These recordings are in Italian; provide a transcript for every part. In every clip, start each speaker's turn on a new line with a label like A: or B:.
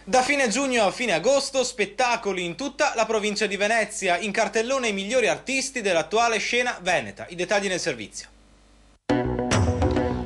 A: Da fine giugno a fine agosto, spettacoli in tutta la provincia di Venezia, in cartellone i migliori artisti dell'attuale scena veneta. I dettagli nel servizio.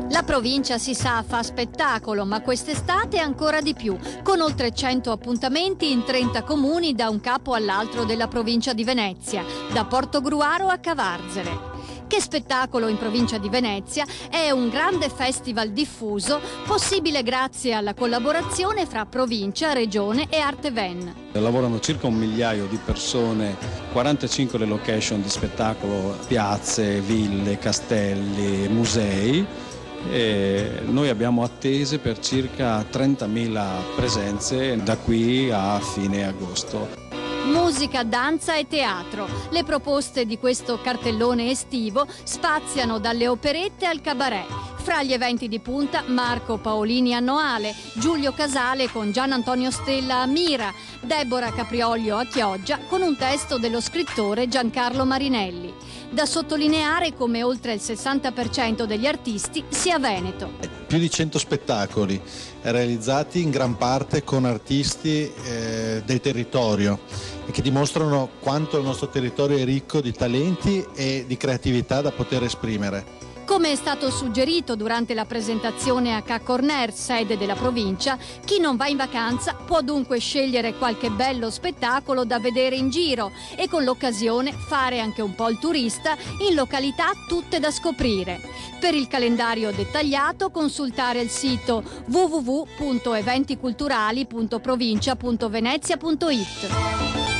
B: La provincia, si sa, fa spettacolo, ma quest'estate ancora di più, con oltre 100 appuntamenti in 30 comuni da un capo all'altro della provincia di Venezia, da Portogruaro a Cavarzere. Che spettacolo in provincia di Venezia è un grande festival diffuso, possibile grazie alla collaborazione fra provincia, regione e Arte Ven.
C: Lavorano circa 1 migliaio di persone, 45 le location di spettacolo, piazze, ville, castelli, musei. E noi abbiamo attese per circa 30.000 presenze da qui a fine agosto.
B: Musica, danza e teatro. Le proposte di questo cartellone estivo spaziano dalle operette al cabaret. Fra gli eventi di punta, Marco Paolini a Noale, Giulio Casale con Gian Antonio Stella a Mira, Deborah Caprioglio a Chioggia con un testo dello scrittore Giancarlo Marinelli. Da sottolineare come oltre il 60% degli artisti sia veneto.
D: Più di 100 spettacoli realizzati in gran parte con artisti del territorio e che dimostrano quanto il nostro territorio è ricco di talenti e di creatività da poter esprimere.
B: Come è stato suggerito durante la presentazione a Ca Corner, sede della provincia, chi non va in vacanza può dunque scegliere qualche bello spettacolo da vedere in giro e con l'occasione fare anche un po' il turista in località tutte da scoprire. Per il calendario dettagliato consultare il sito www.eventiculturali.provincia.venezia.it.